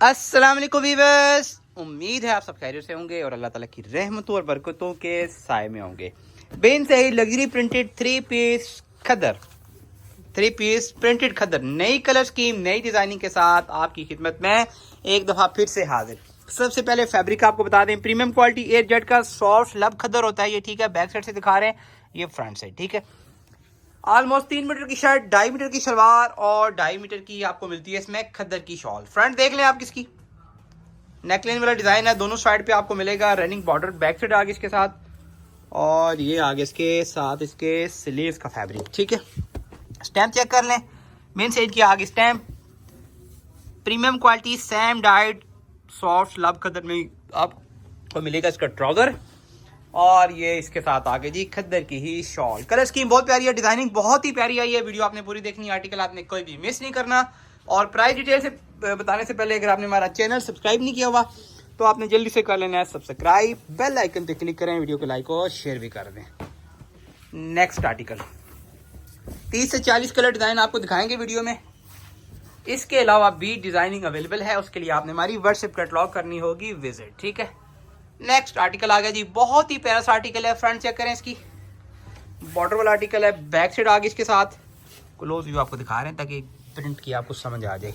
अस्सलाम वालेकुम वीवर्स, उम्मीद है आप सब खैरियत से होंगे और अल्लाह ताला की रहमतों और बरकतों के साए में होंगे। बेन सही luxury printed three piece printed खद्दर नई कलर स्कीम नई डिजाइनिंग के साथ आपकी खिदमत में एक दफा फिर से हाजिर। सबसे पहले फैब्रिक आपको बता दें, प्रीमियम क्वालिटी एयर जेट का सॉफ्ट लब खद्दर होता है ये, ठीक है। बैक साइड से दिखा रहे हैं, ये फ्रंट साइड, ठीक है। ऑलमोस्ट 3 मीटर की शर्ट, 2.5 मीटर की सलवार और 2.5 मीटर की आपको मिलती है इसमें खद्दर की शॉल। फ्रंट देख लें आप किसकी, नेकलाइन वाला डिजाइन है, दोनों साइड पे आपको मिलेगा। रनिंग बॉर्डर बैक साइड आगे इसके साथ, और ये आगे इसके साथ इसके स्लीव्स का फैब्रिक, ठीक है। स्टैम्प चेक कर लें, मेन साइड की आगे stamp, premium quality same diet soft लब खद्दर में आपको मिलेगा इसका ट्राउजर, और ये इसके साथ आगे जी खद्दर की ही शॉल। कलर स्कीम बहुत प्यारी है, डिजाइनिंग बहुत ही प्यारी आई है। वीडियो आपने पूरी देखनी है, आर्टिकल आपने कोई भी मिस नहीं करना। और प्राइस डिटेल से बताने से पहले अगर आपने हमारा चैनल सब्सक्राइब नहीं किया हुआ तो आपने जल्दी से कर लेना है सब्सक्राइब, बेल आइकन पे क्लिक करें, वीडियो को लाइक और शेयर भी कर दें। नेक्स्ट आर्टिकल 30 से 40 कलर डिजाइन आपको दिखाएंगे वीडियो में। इसके अलावा भी डिजाइनिंग अवेलेबल है, उसके लिए आपने हमारी व्हाट्सएप कैटलॉग करनी होगी विजिट, ठीक है। नेक्स्ट आर्टिकल आ गया जी, बहुत ही प्यारा सा आर्टिकल है। फ्रंट चेक करें, इसकी बॉर्डर वाला आर्टिकल है, बैक साइड आगे इसके साथ क्लोज व्यू आपको दिखा रहे हैं ताकि प्रिंट की आपको समझ आ जाए।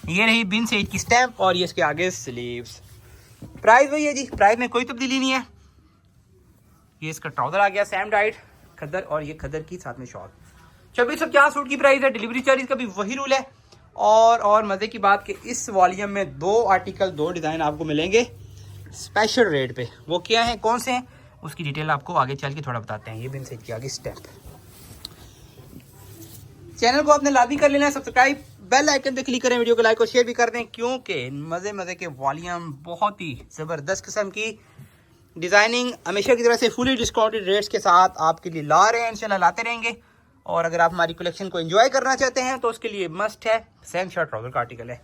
ये रही बिन सेज की स्टैम्प और ये इसके आगे स्लीव्स। प्राइस वही है जी, प्राइस में कोई तब्दीली नहीं है। ये इसका ट्राउजर आ गया सेम डाइट खद्दर, और ये खद्दर की साथ में शॉल। 2650 सूट की प्राइस है। डिलीवरी चार्ज का भी वही रूल है। और मजे की बात कि इस वॉल्यूम में 2 आर्टिकल 2 डिजाइन आपको मिलेंगे स्पेशल रेट पे। वो क्या है, कौन से हैं, उसकी डिटेल आपको आगे चल के थोड़ा बताते हैं। ये बिन सेज की आगे स्टैम्प। चैनल को आपने लाजमी कर लेना है सब्सक्राइब, बेल आइकन पे क्लिक करें, वीडियो को लाइक और शेयर भी कर दें, क्योंकि मजे के वॉल्यूम बहुत ही जबरदस्त किस्म की डिजाइनिंग हमेशा की तरह से फुली डिस्काउंटेड रेट्स के साथ आपके लिए ला रहे हैं, इंशाल्लाह लाते रहेंगे। और अगर आप हमारी कलेक्शन को एंजॉय करना चाहते हैं तो उसके लिए मस्ट है सेम शर्ट ट्राउजर का आर्टिकल है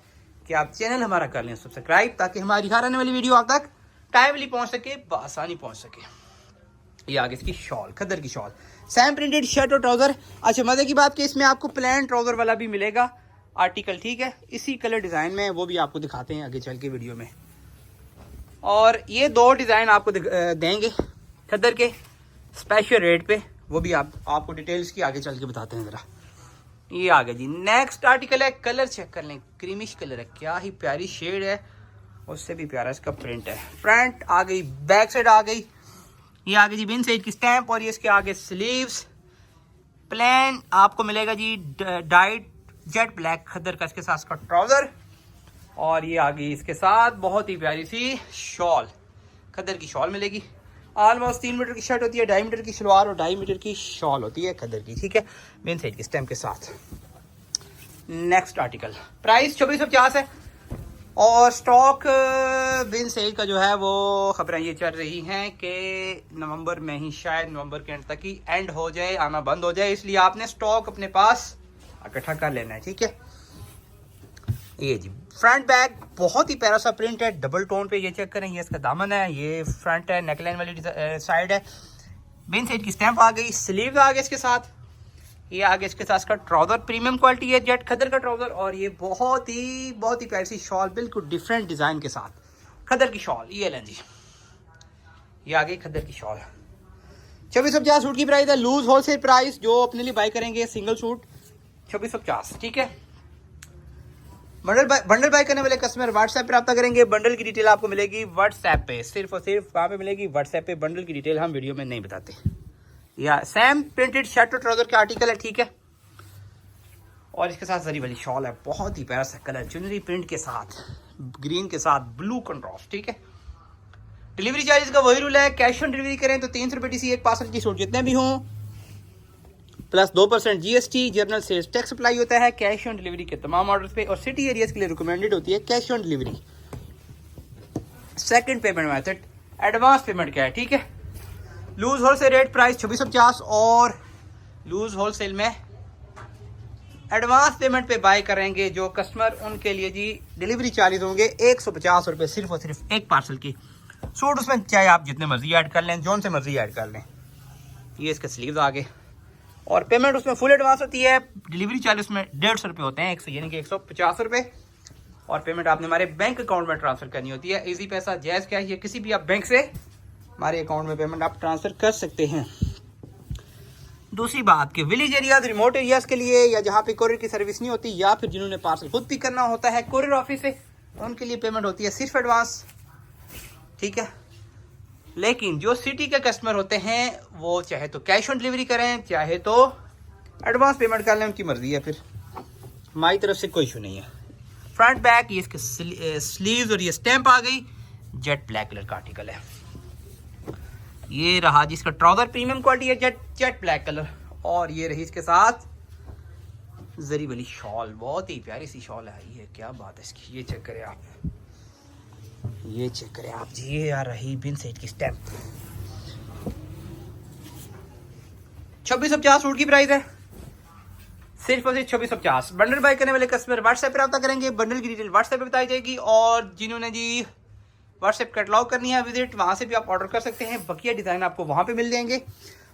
कि आप चैनल हमारा कर लें सब्सक्राइब, ताकि हमारी हर आने वाली वीडियो आप तक टाइमली पहुंच सके, बआसानी पहुंच सके। ये आगे इसकी शॉल, खद्दर की शॉल, सेम प्रिंटेड शर्ट और ट्राउजर। अच्छा मजे की बात कि इसमें आपको प्लेन ट्राउजर वाला भी मिलेगा आर्टिकल, ठीक है, इसी कलर डिजाइन में, वो भी आपको दिखाते हैं आगे चल के वीडियो में। और ये 2 डिजाइन आपको देंगे खद्दर के स्पेशल रेट पे, वो भी आपको डिटेल्स की आगे चल के बताते हैं जरा। ये आ गया जी, नेक्स्ट आर्टिकल है। कलर चेक कर लें, क्रीमिश कलर है, क्या ही प्यारी शेड है, उससे भी प्यारा इसका प्रिंट है। फ्रंट आ गई, बैक साइड आ गई, ये आ गई जी बिन साइड की स्टैम्प, और ये इसके आगे स्लीव्स प्लेन आपको मिलेगा जी डाइट जेट ब्लैक खद्दर का इसके साथ का ट्राउजर, और ये आ गई इसके साथ बहुत ही प्यारी सी शॉल, खद्दर की शॉल मिलेगी। ऑलमोस्ट 3 मीटर की शर्ट होती है, 2.5 मीटर की सलवार और 2.5 मीटर की शॉल होती है खद्दर की, ठीक है, बिन साइड की स्टैम्प के साथ। नेक्स्ट आर्टिकल प्राइस 2650 है, और स्टॉक बिन सेल का जो है वो खबरें ये चल रही हैं कि नवंबर में ही, शायद नवंबर के एंड तक ही एंड हो जाए, आना बंद हो जाए, इसलिए आपने स्टॉक अपने पास इकट्ठा कर लेना है, ठीक है। ये जी फ्रंट बैक बहुत ही प्यारा सा प्रिंट है, डबल टोन पे, ये चेक करें, ये इसका दामन है, ये फ्रंट है, नेकलाइन वाली साइड है, बिन साइड की स्टैम्प आ गई, स्लीव आ गए इसके साथ, ये आगे इसके साथ इसका ट्राउजर प्रीमियम क्वालिटी है, जेट खद्दर का ट्राउजर, और ये बहुत ही प्यारी सी शॉल, बिल्कुल डिफरेंट डिजाइन के साथ खद्दर की शॉल। ये लें जी, ये आगे खद्दर की शॉल। 2650 सूट की प्राइस है। लूज होलसेल प्राइस, जो अपने लिए बाय करेंगे सिंगल सूट 2650, ठीक है। बंडल बाय करने वाले कस्टमर व्हाट्सएप पर रब्ता करेंगे, बंडल की डिटेल आपको मिलेगी व्हाट्सएप पे, सिर्फ और सिर्फ वहाँ पे मिलेगी व्हाट्सएप पे। बंडल की डिटेल हम वीडियो में नहीं बताते। या सेम प्रिंटेड शर्ट और ट्राउजर का आर्टिकल है, ठीक है, और इसके साथ जरी वाली शॉल है, बहुत ही प्यारा सा कलर, चुनरी प्रिंट के साथ, ग्रीन के साथ ब्लू कंट्रास्ट, ठीक है। डिलीवरी चार्जेस का वही रूल है, कैश ऑन डिलीवरी करें तो 300 रुपये DC, एक पार्सल की सूट जितने भी हों, plus 2% GST general sales tax apply होता है कैश ऑन डिलीवरी के तमाम ऑर्डर्स पे, और सिटी एरियाज के लिए रिकमेंडेड होती है cash on delivery. Second payment method advance payment का है, ठीक है। लूज होलसेल रेट प्राइस 2650, और लूज होलसेल में एडवांस पेमेंट पे बाय करेंगे जो कस्टमर, उनके लिए जी डिलीवरी चार्जेस होंगे 150 रुपये, सिर्फ और सिर्फ एक पार्सल की सूट, उसमें चाहे आप जितने मर्जी ऐड कर लें, जोन से मर्जी ऐड कर लें। ये इसके स्लीव्स आगे, और पेमेंट उसमें फुल एडवांस होती है। डिलीवरी चार्ज उसमें 150 रुपये होते हैं, यानी कि 150 रुपये। और पेमेंट आपने हमारे बैंक अकाउंट में ट्रांसफर करनी होती है। इजी पैसा, जैज़ कैश या किसी भी आप बैंक से हमारे अकाउंट में पेमेंट आप ट्रांसफर कर सकते हैं। दूसरी बात कि विलेज एरियाज, रिमोट एरियाज के लिए या जहाँ पे कोरियर की सर्विस नहीं होती या फिर जिन्होंने पार्सल खुद पिक करना होता है कोरियर ऑफिस से, उनके लिए पेमेंट होती है सिर्फ एडवांस, ठीक है। लेकिन जो सिटी के कस्टमर होते हैं वो चाहे तो कैश ऑन डिलीवरी करें चाहे तो एडवांस पेमेंट कर लें, उनकी मर्जी है। फिर हमारी तरफ से कोई इशू नहीं है। फ्रंट बैक ये इसके स्लीव्स और ये स्टैंप आ गई, जेट ब्लैक कलर का आर्टिकल है। ये रहा जिसका ट्राउजर प्रीमियम क्वालिटी है, जेट ब्लैक कलर, और ये रही इसके साथ जरी वाली शॉल, बहुत ही प्यारी सी शॉल है। ये क्या बात है इसकी, ये चेक करें आप, ये चेक करें आप जी, ये आ रही बिन सेट की स्टैंप। 2650 सूट की प्राइस है, सिर्फ और सिर्फ 2650। बंडल बाय करने वाले कस्टमर व्हाट्सएप पर रब्ता करेंगे, बंडल की डिटेल व्हाट्सएप पे बताई जाएगी, और जिन्होंने जी व्हाट्सएप कैटलॉग करनी है विजिट, वहाँ से भी आप ऑर्डर कर सकते हैं। बकिया डिज़ाइन आपको वहाँ पे मिल जाएंगे,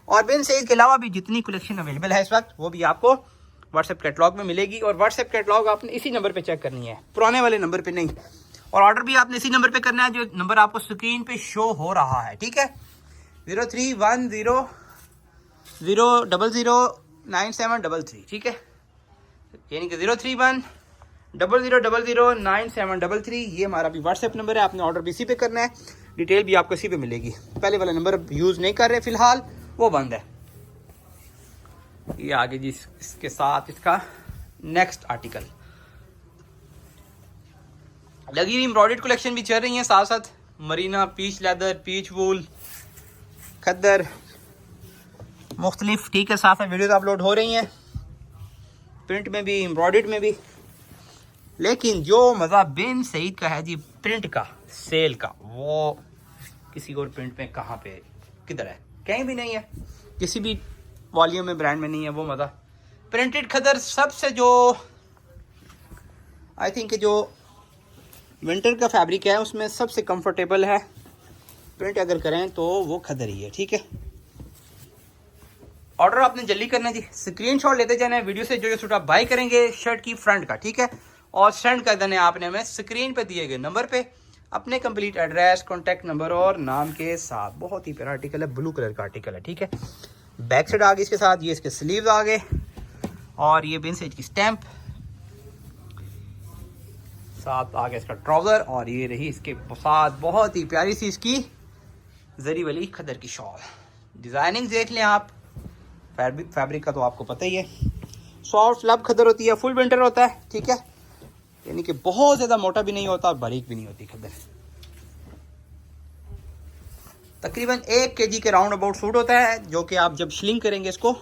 और बिन साइज के अलावा भी जितनी कलेक्शन अवेलेबल है इस वक्त वो भी आपको व्हाट्सएप कैटलॉग में मिलेगी। और व्हाट्सएप कैटलॉग आपने इसी नंबर पे चेक करनी है, पुराने वाले नंबर पे नहीं। और ऑर्डर भी आपने इसी नंबर पे करना है जो नंबर आपको स्क्रीन पे शो हो रहा है, ठीक है। 0310009733, ठीक है, यानी कि 0310009733, ये हमारा भी व्हाट्सएप नंबर है। आपने ऑर्डर भी इसी पे करना है, डिटेल भी आपको इसी पे मिलेगी। पहले वाला नंबर यूज़ नहीं कर रहे फिलहाल, वो बंद है। ये आगे जी इसके साथ इसका नेक्स्ट आर्टिकल, लगी हुई एम्ब्रॉयडर्ड कलेक्शन भी चल रही है, साथ साथ मरीना, पीच लेदर, पीच वूल, खद्दर, मुख्तलिफ, ठीक है। साथ साथ वीडियोस अपलोड हो रही हैं, प्रिंट में भी एम्ब्रॉयडर्ड में भी। लेकिन जो मज़ा बिन सईद का है जी प्रिंट का, सेल का, वो किसी और प्रिंट में कहाँ पे किधर है, कहीं भी नहीं है, किसी भी वॉल्यूम में ब्रांड में नहीं है वो मज़ा। प्रिंटेड खदर सबसे जो आई थिंक जो विंटर का फैब्रिक है उसमें सबसे कंफर्टेबल है, प्रिंट अगर करें तो वो खदर ही है, ठीक है। ऑर्डर आपने जल्दी करना है जी, स्क्रीनशॉट लेते जाना है वीडियो से, जो सूट आप बाय करेंगे शर्ट की फ्रंट का, ठीक है, और सेंड कर देना है आपने हमें स्क्रीन पे दिए गए नंबर पे अपने कंप्लीट एड्रेस, कॉन्टैक्ट नंबर और नाम के साथ। बहुत ही प्यारा आर्टिकल है, ब्लू कलर का आर्टिकल है, ठीक है। बैक साइड आ गई इसके साथ, ये इसके स्लीव्स आ गए, और ये बिन साइज की स्टैंप, साथ आ गया इसका ट्राउजर, और ये रही इसके साथ बहुत ही प्यारी सी इसकी जरी वाली खदर की शॉल। डिजाइनिंग देख लें आप, फैब्रिक का तो आपको पता ही है, सॉफ्ट लब खदर होती है, फुल विंटर होता है, ठीक है, यानी कि बहुत ज्यादा मोटा भी नहीं होता, बारीक भी नहीं होती खदर। तकरीबन 1 kg के राउंड अबाउट सूट होता है, जो कि आप जब श्रिंक करेंगे इसको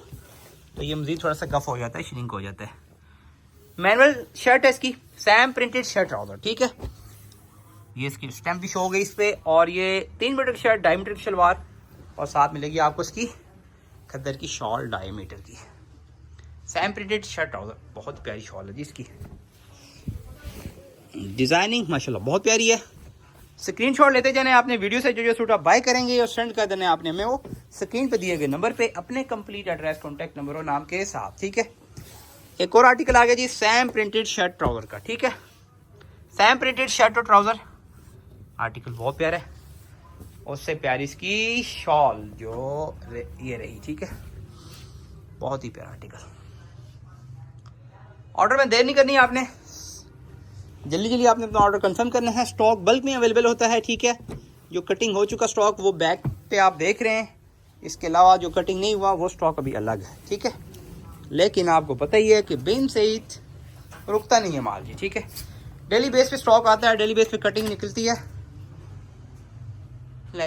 तो ये मजीद थोड़ा सा गफ हो जाता है, श्रिंक हो जाता है। मैनुअल शर्ट है इसकी, सैम प्रिंटेड शर्ट ट्राउजर, ठीक है। ये इसकी स्टैम्प भी शो हो गई इस पे, और ये 3 मीटर की शर्ट, 2.5 मीटर की शलवार, और साथ मिलेगी आपको इसकी खद्दर की शॉल 2.5 मीटर की। सैम प्रिंटेड शर्ट ट्राउजर, बहुत प्यारी शॉल है जी इसकी, डिजाइनिंग माशाल्लाह बहुत प्यारी है। स्क्रीनशॉट लेते जाने आपने वीडियो से, जो सूट आप बाय करेंगे और सेंड कर देना आपने हमें वो स्क्रीन पे दिए गए नंबर पे अपने कंप्लीट एड्रेस, कॉन्टैक्ट नंबर और नाम के साथ, ठीक है। एक और आर्टिकल आ गया जी सैम प्रिंटेड शर्ट ट्राउजर का, ठीक है, सैम प्रिंटेड शर्ट और ट्राउजर, आर्टिकल बहुत प्यारा है। उससे प्यारी इसकी शॉल जो ये रही, ठीक है, बहुत ही प्यारा आर्टिकल। ऑर्डर में देर नहीं करनी है आपने, जल्दी जल्दी आपने अपना ऑर्डर कंफर्म करना है। स्टॉक बल्क में अवेलेबल होता है, ठीक है। जो कटिंग हो चुका स्टॉक वो बैक पे आप देख रहे हैं, इसके अलावा जो कटिंग नहीं हुआ वो स्टॉक अभी अलग है, ठीक है। लेकिन आपको पता ही है कि बिन सईद रुकता नहीं है माल जी, ठीक है। डेली बेस पे स्टॉक आता है, डेली बेस पे कटिंग निकलती है।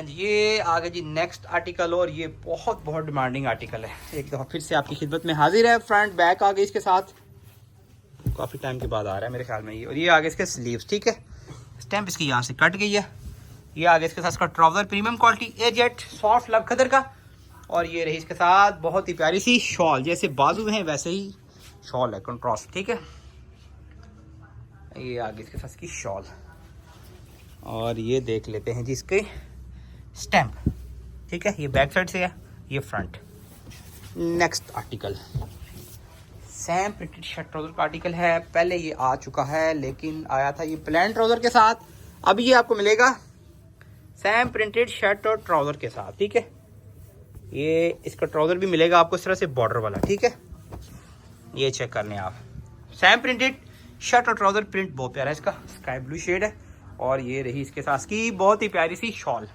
ये आगे जी नेक्स्ट आर्टिकल, और ये बहुत डिमांडिंग आर्टिकल है। एक दफ़ा फिर से आपकी खिदमत में हाजिर है। फ्रंट बैक आगे इसके साथ, काफ़ी टाइम के बाद आ रहा है मेरे ख्याल में ये, और ये आगे इसके स्लीव्स, ठीक है, स्टैम्प इसकी यहाँ से कट गई है। ये आगे इसके साथ इसका ट्राउजर प्रीमियम क्वालिटी एजेट सॉफ्ट लब खदर का, और ये रही इसके साथ बहुत ही प्यारी सी शॉल, जैसे बाजू हैं वैसे ही शॉल है, कंट्रास्ट, ठीक है। ये आगे इसके साथ इसकी शॉल, और ये देख लेते हैं जी इसके स्टैम्प, ठीक है। ये बैक साइड से है, ये front. Next article Sam printed shirt trouser का आर्टिकल है। पहले ये आ चुका है लेकिन आया था ये प्लेन ट्राउजर के साथ, अब ये आपको मिलेगा सैम प्रिंटेड शर्ट और ट्राउजर के साथ। ठीक है, ये इसका ट्राउजर भी मिलेगा आपको इस तरह से बॉर्डर वाला। ठीक है, ये चेक कर लें आप, सैम प्रिंटेड शर्ट और ट्राउजर, प्रिंट बहुत प्यारा है इसका, स्काई ब्लू शेड है। और ये रही इसके साथ की बहुत ही प्यारी सी शॉल।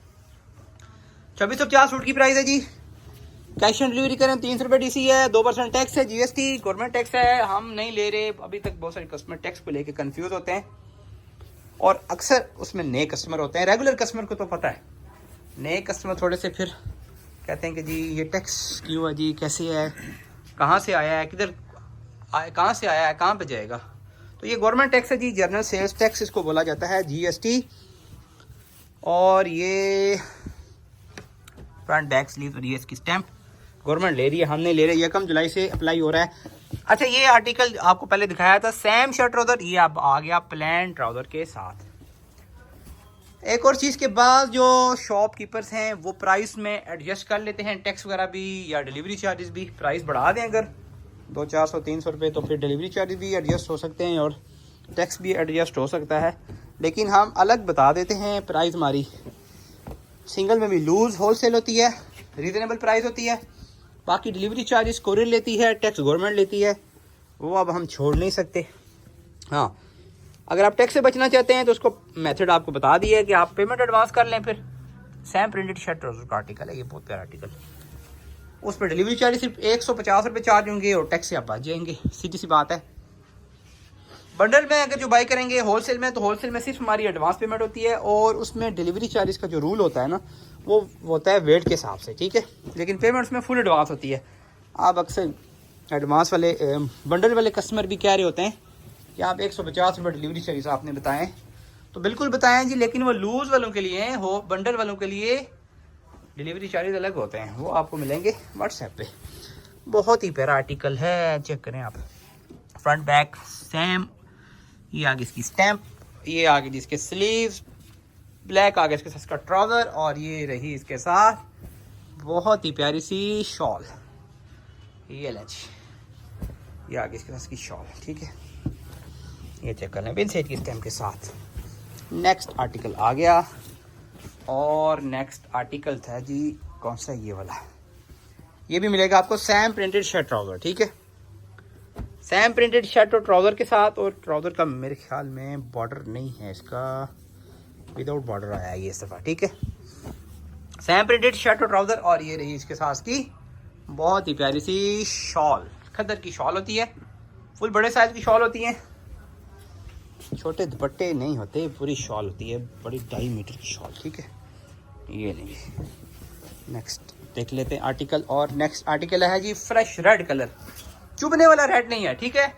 2450 सूट की प्राइस है जी। कैश ऑन डिलीवरी करें 300 रुपये DC है, 2% टैक्स है, GST गवर्नमेंट टैक्स है, हम नहीं ले रहे। अभी तक बहुत सारे कस्टमर टैक्स को लेके कंफ्यूज होते हैं और अक्सर उसमें नए कस्टमर होते हैं। रेगुलर कस्टमर को तो पता है, नए कस्टमर थोड़े से फिर कहते हैं कि जी ये टैक्स क्यों है जी, कैसे है, कहाँ से आया है, किधर कहाँ से आया है, कहाँ पे जाएगा। तो ये गवर्नमेंट टैक्स है जी, जनरल सेल्स टैक्स इसको बोला जाता है, GST। और ये फ्रंट बैक स्लीव और ये इसकी स्टैंप गवर्नमेंट ले रही है, हम नहीं ले रहे। 1 जुलाई से अप्लाई हो रहा है। अच्छा, ये आर्टिकल आपको पहले दिखाया था सैम शर्ट ट्राउजर, ये अब आ गया प्लेन ट्राउजर के साथ। एक और चीज़ के बाद जो शॉपकीपर्स हैं वो प्राइस में एडजस्ट कर लेते हैं, टैक्स वगैरह भी या डिलीवरी चार्जेस भी प्राइस बढ़ा दें अगर 200-400-300 रुपये, तो फिर डिलीवरी चार्जेस भी एडजस्ट हो सकते हैं और टैक्स भी एडजस्ट हो सकता है। लेकिन हम अलग बता देते हैं प्राइस, हमारी सिंगल में भी लूज़ होलसेल होती है, रीज़नेबल प्राइस होती है। बाकी डिलीवरी चार्जेस कोरियर लेती है, टैक्स गवर्नमेंट लेती है, वो अब हम छोड़ नहीं सकते। हाँ, अगर आप टैक्स से बचना चाहते हैं तो उसको मेथड आपको बता दिया है कि आप पेमेंट एडवांस कर लें। फिर सैम प्रिंटेड शर्ट ट्राउजर का आर्टिकल है, ये बहुत प्यारा आर्टिकल। उस पर डिलीवरी चार्ज सिर्फ 150 रुपये चार्ज होंगे और टैक्स से आप बच जाएंगे, सीधी सी बात है। बंडल में अगर जो बाई करेंगे होलसेल में, तो होलसेल में सिर्फ हमारी एडवांस पेमेंट होती है और उसमें डिलीवरी चार्जेस का जो रूल होता है ना, वो होता है वेट के हिसाब से। ठीक है, लेकिन पेमेंट उसमें फुल एडवांस होती है। आप अक्सर एडवांस वाले बंडल वाले कस्टमर भी कह रहे होते हैं कि आप 150 रुपये डिलीवरी चार्जेस आपने बताएं, तो बिल्कुल बताएं जी, लेकिन वो लूज़ वालों के लिए हो, बंडल वालों के लिए डिलीवरी चार्जेस अलग होते हैं, वो आपको मिलेंगे व्हाट्सएप पे। बहुत ही प्यारा आर्टिकल है, चेक करें आप। फ्रंट बैक सेम, ये आगे इसकी स्टैंप, ये आगे जिसके स्लीव्स ब्लैक, आगे इसके साथ इसका ट्राउजर और ये रही इसके साथ बहुत ही प्यारी सी शॉल। ये लच, ये आगे इसके साथ इसकी शॉल। ठीक है, ये चेक कर लें बिन सेट की स्टैंप के साथ। नेक्स्ट आर्टिकल आ गया और नेक्स्ट आर्टिकल था जी कौन सा, ये वाला। ये भी मिलेगा आपको सैम प्रिंटेड शर्ट ट्राउजर। ठीक है, सैम प्रिंटेड शर्ट और ट्राउजर के साथ, और ट्राउजर का मेरे ख्याल में बॉर्डर नहीं है इसका, विदाउट बॉर्डर आया है ये इस दफ़ा। ठीक है, सैम प्रिंटेड शर्ट और ट्राउजर और ये रही इसके साथ की बहुत ही प्यारी सी शॉल। खद्दर की शॉल होती है, फुल बड़े साइज की शॉल होती है, छोटे दुपट्टे नहीं होते, पूरी शॉल होती है, बड़ी 2.5 मीटर की शॉल। ठीक है, ये नहीं। नेक्स्ट देख लेते हैं आर्टिकल, और नेक्स्ट आर्टिकल है जी फ्रेश रेड कलर, चुभने वाला रेड नहीं है। ठीक है,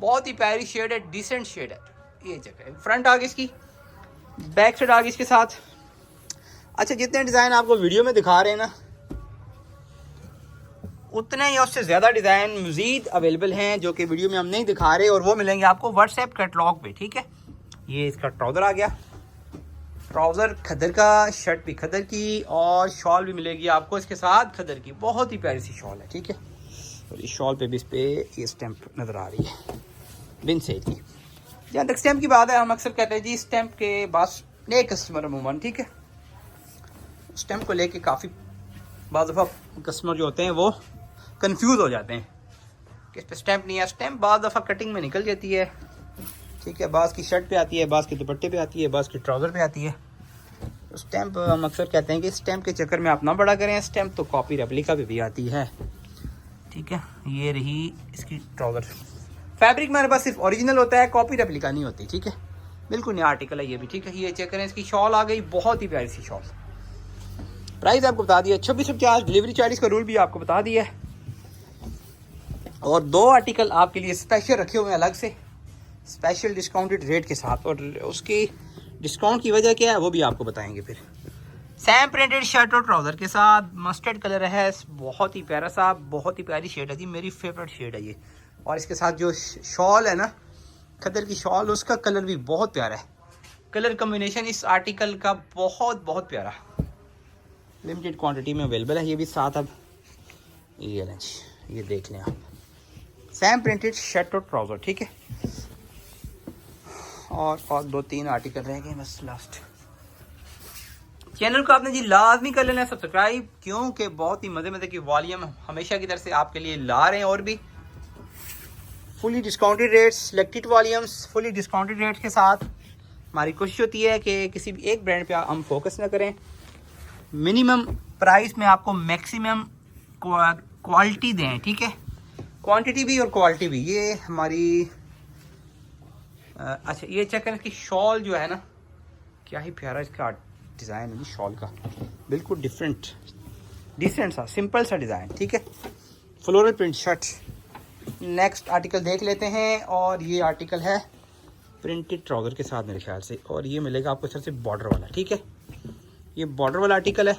बहुत ही प्यारी शेड है, डिसेंट शेड है। ये जगह फ्रंट आगे इसकी, बैक साइड आगे इसके साथ। अच्छा, जितने डिज़ाइन आपको वीडियो में दिखा रहे हैं ना, उतने या उससे ज़्यादा डिज़ाइन मज़ीद अवेलेबल हैं जो कि वीडियो में हम नहीं दिखा रहे, और वो मिलेंगे आपको व्हाट्सएप कैटलॉग पे। ठीक है, ये इसका ट्राउज़र आ गया, ट्राउज़र खद्दर का, शर्ट भी खद्दर की और शॉल भी मिलेगी आपको इसके साथ खद्दर की, बहुत ही प्यारी सी शॉल है। ठीक है, और इस शॉल पे भी इस पे ये स्टैंप नज़र आ रही है बिन सेट की। जहाँ तक स्टैंप की बात है, हम अक्सर कहते हैं जी स्टैंप के बाद नए कस्टमर अमूमन, ठीक है, स्टैंप को लेके काफ़ी बाज़ दफ़ा कस्टमर जो होते हैं वो कंफ्यूज हो जाते हैं कि इस पर स्टैंप नहीं है। स्टैंप बाज़ दफ़ा कटिंग में निकल जाती है। ठीक है, बाज़ की शर्ट पे आती है, बाज़ के दुपट्टे पे आती है, बाज़ की ट्राउज़र पे आती है। तो स्टैंप हम अक्सर कहते हैं कि स्टैंप के चक्कर में आप ना बड़ा करें, स्टैंप तो कॉपी रेप्लिका पे भी आती है। ठीक है, ये रही इसकी ट्राउज़र। फैब्रिक मेरे पास सिर्फ ओरिजिनल होता है, कॉपी रेप्लिका नहीं होती। ठीक है, बिल्कुल नया आर्टिकल है ये भी। ठीक है, ये चेक करें, इसकी शॉल आ गई, बहुत ही प्यारी सी शॉल। प्राइस आपको बता दिया 2650, डिलीवरी चार्ज का रूल भी आपको बता दिया है, और 2 आर्टिकल आपके लिए स्पेशल रखे हुए हैं अलग से, स्पेशल डिस्काउंटेड रेट के साथ, और उसकी डिस्काउंट की वजह क्या है वो भी आपको बताएंगे। फिर सैम प्रिंटेड शर्ट और ट्राउज़र के साथ मस्टर्ड कलर है, बहुत ही प्यारा सा, बहुत ही प्यारी शेड है जी, मेरी फेवरेट शेड है ये। और इसके साथ जो शॉल है ना, खद्दर की शॉल, उसका कलर भी बहुत प्यारा है। कलर कम्बिनेशन इस आर्टिकल का बहुत बहुत प्यारा, लिमिटेड क्वांटिटी में अवेलेबल है ये भी साथ। अब ये लंच, ये देख लें आप, सेम प्रिंटेड शर्ट और ट्राउज़र, ठीक है। और 2-3 आर्टिकल रह गए बस लास्ट। चैनल को आपने जी लाजमी कर लेना है सब्सक्राइब, क्योंकि बहुत ही मज़े की वॉल्यूम हमेशा की तरह से आपके लिए ला रहे हैं। और भी fully discounted rates, selected volumes fully discounted rates के साथ। हमारी कोशिश होती है कि किसी भी एक ब्रांड पे हम फोकस ना करें, मिनिमम प्राइस में आपको मैक्सिमम क्वालिटी दें, ठीक है। क्वांटिटी भी और क्वालिटी भी, ये हमारी अच्छा ये चेक करें इसकी शॉल जो है ना, क्या ही प्यारा इसका डिज़ाइन है जी शॉल का, बिल्कुल डिफरेंट सा सिंपल सा डिज़ाइन, ठीक है। Floral print shirt. Next article देख लेते हैं, और ये आर्टिकल है प्रिंटेड ट्राउज़र के साथ मेरे ख्याल से, और ये मिलेगा आपको सर से बॉर्डर वाला, ठीक है। ये बॉर्डर वाला आर्टिकल है,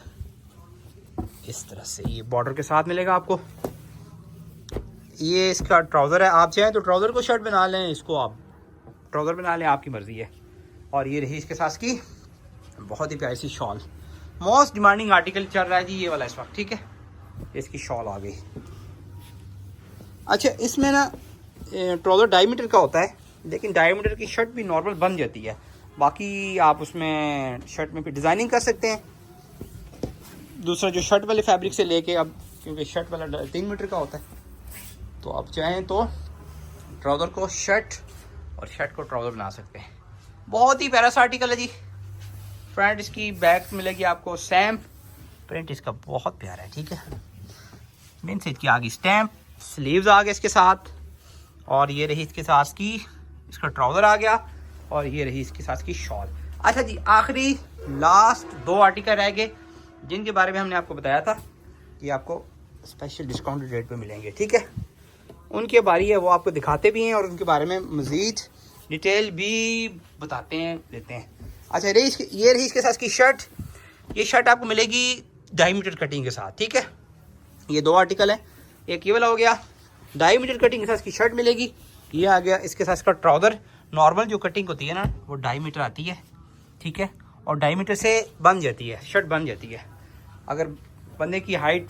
इस तरह से ये बॉर्डर के साथ मिलेगा आपको। ये इसका ट्राउज़र है, आप चाहें तो ट्राउज़र को शर्ट बना लें, इसको आप ट्राउज़र बना लें, आपकी मर्ज़ी है। और ये रही इसके साथ की बहुत ही प्यारी सी शॉल। मोस्ट डिमांडिंग आर्टिकल चल रहा है जी ये वाला इस वक्त, ठीक है। इसकी शॉल आ गई। अच्छा इसमें ना ट्राउज़र 2.5 मीटर का होता है, लेकिन 2.5 मीटर की शर्ट भी नॉर्मल बन जाती है। बाकी आप उसमें शर्ट में फिर डिज़ाइनिंग कर सकते हैं, दूसरा जो शर्ट वाले फैब्रिक से लेके, अब क्योंकि शर्ट वाला 3 मीटर का होता है, तो आप चाहें तो ट्राउज़र को शर्ट और शर्ट को ट्राउज़र बना सकते हैं। बहुत ही प्यारा सा आर्टिकल है जी। फ्रंट इसकी बैक मिलेगी आपको सेम, प्रिंट इसका बहुत प्यारा है, ठीक है। मेन से इसकी आगे स्टैम्प, स्लीव्स आ गए इसके साथ, और ये रही इसके साथ की इसका ट्राउज़र आ गया, और ये रही इसके साथ की शॉल। अच्छा जी आखिरी लास्ट 2 आर्टिकल रह गए, जिनके बारे में हमने आपको बताया था कि आपको स्पेशल डिस्काउंटेड रेट पे मिलेंगे, ठीक है। उनकी बारी है, वो आपको दिखाते भी हैं और उनके बारे में मज़ीद डिटेल भी बताते हैं, देते हैं। अच्छा ये रही इसके साथ की शर्ट। ये शर्ट आपको मिलेगी 2.5 मीटर कटिंग के साथ, ठीक है। ये 2 आर्टिकल है, एक ये वाला हो गया, 2.5 मीटर कटिंग के साथ की शर्ट मिलेगी। ये आ गया इसके साथ इसका ट्राउज़र। नॉर्मल जो कटिंग होती है ना वो 2.5 मीटर आती है, ठीक है, और 2.5 मीटर से बन जाती है, शर्ट बन जाती है अगर बंदे की हाइट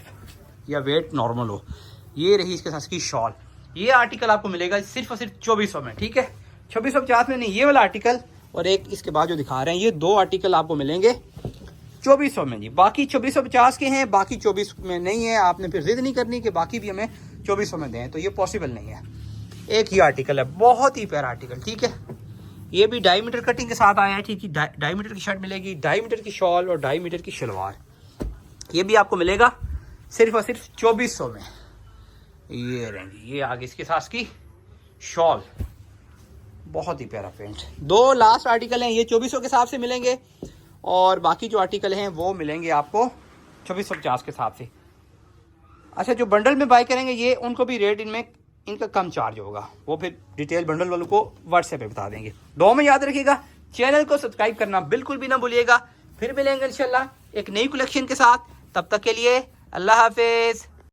या वेट नॉर्मल हो। ये रही इसके साथ की शॉल। ये आर्टिकल आपको मिलेगा सिर्फ और सिर्फ 2400 में, ठीक है। 2650 में नहीं, ये वाला आर्टिकल और एक इसके बाद जो दिखा रहे हैं, ये 2 आर्टिकल आपको मिलेंगे 2400 में जी। बाकी 2450 के हैं, बाकी 24 में नहीं है। आपने फिर जिद नहीं करनी कि बाकी भी हमें 2400 में दें, तो ये पॉसिबल नहीं है। एक ही आर्टिकल है, बहुत ही प्यारा आर्टिकल, ठीक है। ये भी 2.5 मीटर कटिंग के साथ आया है, ठीक है। 2.5 मीटर की शर्ट मिलेगी, 2.5 मीटर की शॉल और 2.5 मीटर की शलवार। ये भी आपको मिलेगा सिर्फ और सिर्फ 2400 में। ये रहेंगी, ये आगे इसके साथ की शॉल, बहुत ही प्यारा प्रिंट। 2 लास्ट आर्टिकल हैं, ये 2400 के हिसाब से मिलेंगे, और बाकी जो आर्टिकल हैं वो मिलेंगे आपको 2650 के हिसाब से। अच्छा जो बंडल में बाय करेंगे ये, उनको भी रेट इनका कम चार्ज होगा, वो फिर डिटेल बंडल वालों को व्हाट्सएप पे बता देंगे। 2 में याद रखिएगा, चैनल को सब्सक्राइब करना बिल्कुल भी ना भूलिएगा। फिर मिलेंगे इंशाल्लाह एक नई कलेक्शन के साथ, तब तक के लिए अल्लाह हाफिज़।